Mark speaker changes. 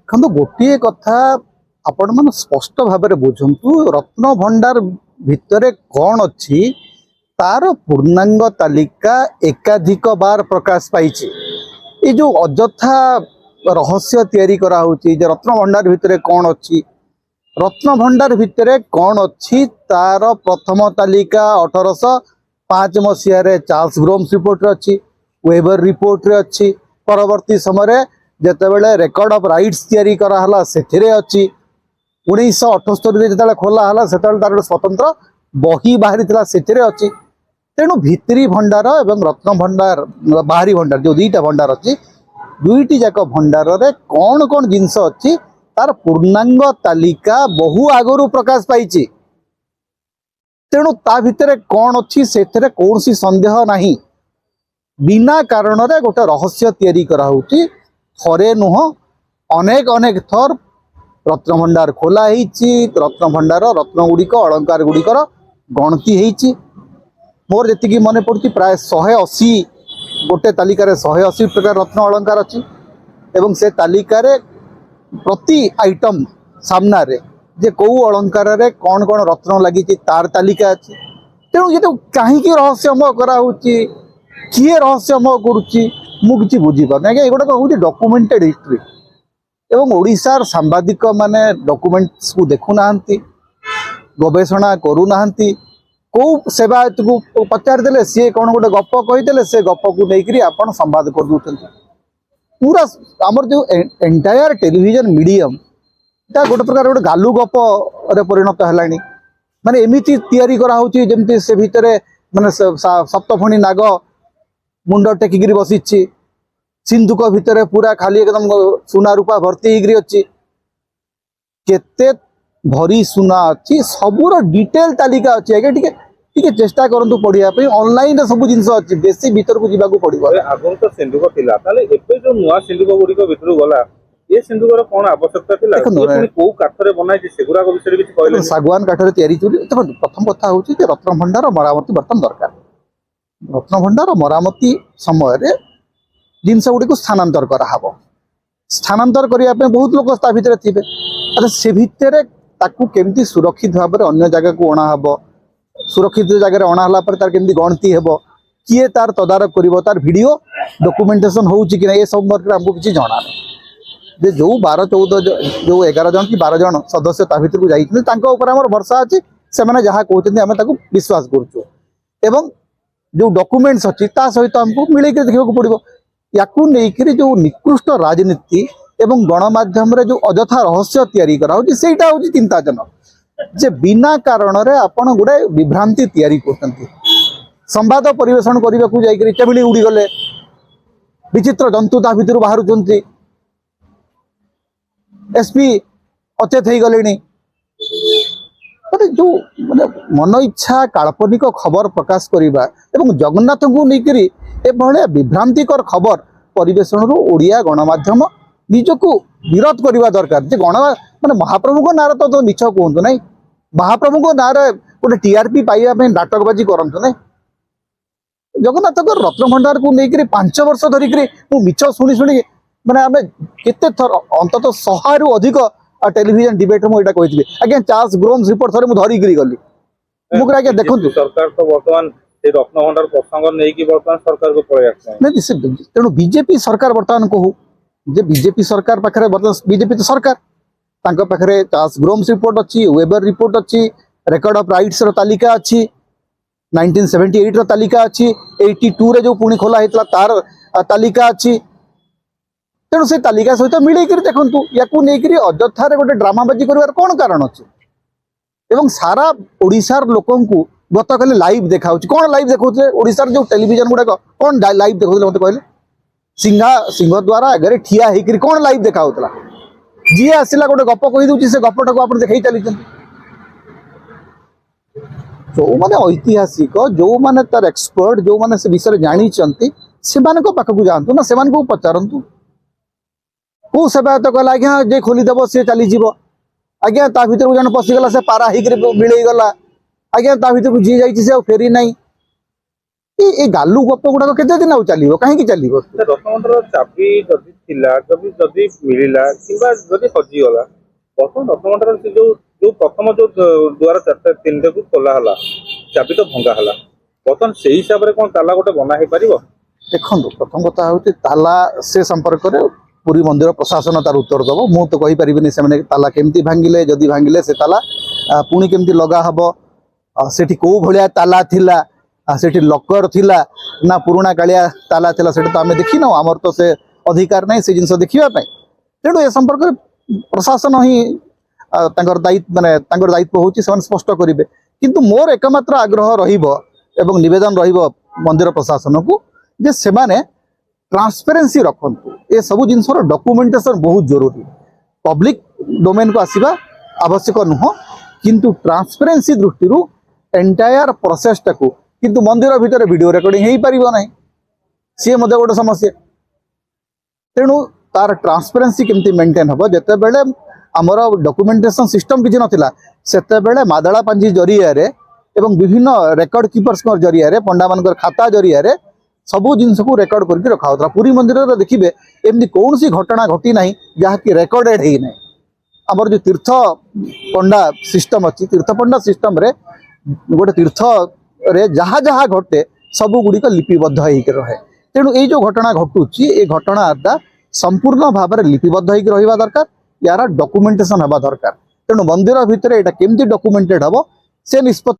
Speaker 1: देखो गोटे कथा आपण मन स्पष्ट भाव में बुझंतु रत्न भंडार भितर कौन अच्छी तार पूर्णांग तालिका एकाधिक बार प्रकाश पाई ये जो अजथा रहस्य तैयारी करा होची जे रत्न भंडार भितर कौन अच्छी रत्न भंडार भितर कौन अच्छी तार प्रथम तालिका 1805 मसीह चार्ल्स ग्रोम्स रिपोर्ट रे अच्छी वेबर रिपोर्ट रे अच्छी परवर्ती समय जितेबाला रेकर्ड ऑफ राइट्स तैयारी कराला से अच्छी 1978 जो खोला से तार स्वतंत्र बही बाहरी से अच्छी तेणु भितरी भंडार एवं रत्न भंडार बाहरी भंडार जो दुईटा भंडार अच्छी दुईटी जाक भंडार रे कौन कौन जिनस अच्छी तार पूर्णांग तालिका बहु आगु प्रकाश पाई तेणु ता भितर कौन अच्छी से कौन सी संदेह नहीं बिना कारण रे गोटे रहस्य तैयारी कराउची थरे नुह अनेक अनेक थर रत्न भंडार खोला रत्न भंडार रत्न गुड़िक अलंकार गुड़िकर गणति होती मोर जी मन पड़ी प्राय 180 गोटे तालिकार 180 प्रकार रत्न अलंकार अच्छी एवं से तालिकार प्रति आइटम सामना रे जे कौ अलंकार रे कौन कौन रत्न लगी तार तालिका अच्छी तेणु ये कहीं रहस्यमय कराऊँगी किए रहस्यमय करुच्ची मुझे बुझीपार आज्ञा एगुड़ा हूँ डॉक्यूमेंटेड हिस्ट्री एवं ओडिशार सांबादिक माने डॉक्यूमेंट्स को देखुना गवेषणा करूना कौ सेवायत को पचारिदेले सी कौन गोटे गप कहीदेले से गप को लेकर आप संवाद कर दूसरी पूरा आमर जो एंटायर टेलीविजन मीडियम गोटे प्रकार गोटे गालू गप रे परिणत है माने एमती तैयारी कराऊँगी जमती से भितर माने सप्तफणी नाग मुंड टेकिकी बसी सिंधुक भितर पूरा खाली एकदम सुना रूपा भर्ती होकर अच्छी केते भरी सुना अच्छी सबूर डिटेल तालिका अच्छी आगे टी चेष्टा करूँ पढ़िया ऑनलाइन सब जिन अच्छी बेसी भीतर को जावाक पड़ो
Speaker 2: आगुन तो सिंधुक थिला ताले एबे जो नुआ सिंधुक गुड़िक भितर गला ये सिंधुकर कौन आवश्यकता थिला को काठरे बनाई सेगुरा विषय किसी कहले
Speaker 1: सागवान काठरे तैयारी प्रथम कथा हूँ रत्न भंडार मरामती बर्तन दरकार रत्न भंडार मरामती समय जिनस गुड़ी स्थानांतर कराहब स्थानांतर करने बहुत लोग भितर थे अच्छा से भितर ताकू केमती सुरक्षित भाव में अन्य जगह को अणाहब सुरक्षित जगह अणाला तार केमती गणति हेब किए तार तदारक कर तार वीडियो डॉक्यूमेंटेशन होउची कि ना ये संपर्क में हमको किसी जना जे जो 12-14 जो 11 जन कि 12 जन सदस्य ता भितर को जाइए भरसा अच्छी से जहाँ कहते आम विश्वास करुचु एवं जो डॉक्यूमेंट्स अच्छी सहित हमको मिले देखा पड़ो याकू लेकर जो निकृष्ट राजनीति एवं गणमाध्यम जो अजथा रहस्य तैयारी कराऊँगी सेटा हूँ चिंताजनक जे बिना कारण रे आपण गोटे विभ्रांति तैयारी करते संवाद परिवेशन करने को जाकर टेबिली उड़ी गले विचित्र जंतु ता भितर बाहर एसपी अचेत हो गले जो माने मन इच्छा काल्पनिक खबर प्रकाश करवा एवं जगन्नाथ को लेकर एभलिया विभ्रांतिकर खबर परिवेशन ओडिया गणमाध्यम निजको विरोध करने दरकार जे गण माने महाप्रभु नार तो मिछ कहतु ना महाप्रभु नार गोटे टीआरपी पाइबा नाटकबाजी करतु ना जगन्नाथ रत्न भंडार को लेकर 5 वर्ष धरिक मिछ शुणी शुणी माने आम केते थर अंतत 100 रु अधिक टेलीविजन डिबेट मुझे कही आज्ञा चार्ल्स ग्रोम्स रिपोर्ट थोड़े मुझे धरिकी गली मुझे आज्ञा देखु
Speaker 2: सरकार तो बर्तमान रत्न भंडार प्रसंग नहीं बर्तमान सरकार को पड़े
Speaker 1: तेणु बीजेपी सरकार बर्तमान कहू जे बीजेपी सरकार पाखे बर्तमान बीजेपी तो सरकार पाखे चार्ल्स ग्रोम्स रिपोर्ट अच्छी वेबर रिपोर्ट अच्छी रेकर्ड ऑफ राइट्स तालिका अच्छी 1978 तालिका अच्छी 82 रे जो पुणी खोला होता तार तालिका अच्छी तेणु से तालिका सहित मिले देखु या अजथार गोटे ड्रामाबाजी कर कौन कारण अच्छे एवं सारा ओडिशार लोकं को गत काली लाइव देखा कौन लाइव देखते ओडिशार जो टेलीविजन गुड़ाक कौन लाइव देखते मत कहले सिंह द्वारा आगे ठिया होकर कौन लाइव देखा जी आसला गोटे गप कहीदे से गपटा को आप देखा चली जो मैंने ऐतिहासिक जो मैंने तार एक्सपर्ट जो मैंने से विषय जानी से पाखक जातु ना से पचारतु कौ सेवायत कहला आज्ञा जे खोलीदेव सी चलीज आज्ञा ता भर जन पशिगला से पारा होकर मिलगला आज्ञा ता भर जी जा फेरी ना ए गालू गप गुड़ाक केते दिन आउ चलिबो कहीं चलिबो
Speaker 2: रथमंडल चाबी जदि थिला जदि मिलिला किंबा जदि हजिगला बर्तमान रथमंडल से जो प्रथम जो द्वार चारटा तीन को खोला हला चाबी तो भंगा हला बर्तमान से हिसाब से कौन ताला गोटे बना हो पार
Speaker 1: देखो प्रथम कथा हूँ ताला से संपर्क में पुरी मंदिर प्रशासन तार उत्तर दब मु तो कही पारिनी से ताला केमती भांगिले जदि भांगिले से ताला पुणी केमती लगा हब सेठी को भलिया ताला थिला सेठी लकर थिला ना पुराणा कालिया ताला थिला सेठी तो आमे देखी न हमर तो से अधिकार नहीं से जिनस देखिबा पई तेणु ए संपर्क में प्रशासन ही तांकर दायित्व माने तांकर दायित्व होची से स्पष्ट करिवे किंतु मोर एकमात्र आग्रह रहिबो एवं निवेदन रहिबो मंदिर प्रशासन को जे सेमाने ट्रांसपेरेंसी रखंतु ए सब जिनसर डॉक्यूमेंटेशन बहुत जरूरी पब्लिक डोमेन को आसीबा आवश्यक नुह किंतु ट्रांसपेरेंसी दृष्टि एंटायर प्रोसेस टाकू किंतु मंदिर भितर वीडियो रिकॉर्डिंग हो पारिबो नहीं सी मध्य गोटे समस्या तेणु तार ट्रांसपेरेंसी केमती मेंटेन हम जिते बेले आमर डॉक्यूमेंटेशन सिस्टम किसी नथिला सेते बेले मादला पांजी जरिया रे एवं विभिन्न रेकर्ड कीपर्स जरिया रे पंडा मानकर खाता जरिया रे सबू जिनस को रेकर्ड करके रखा होता पुरी मंदिर देखिए एमती कौन सी घटना घटी ना जहाँकि रेकर्डेड ही ना आमर जो तीर्थ पंडा सिस्टम अच्छी तीर्थ पंडा सिस्टम रे गोटे तीर्थ रे जहाँ जहाँ घटे सबू गुड़िक लिपिबद्ध होकर रहे तेणु ये जो घटना घटुची ये घटना संपूर्ण भाव में लिपिबद्ध होकर रहा दरकार यार डॉक्यूमेंटेशन हवा दरकार तेणु मंदिर भितर यहाँ केमती डॉक्यूमेंटेड हम से निष्पत्ति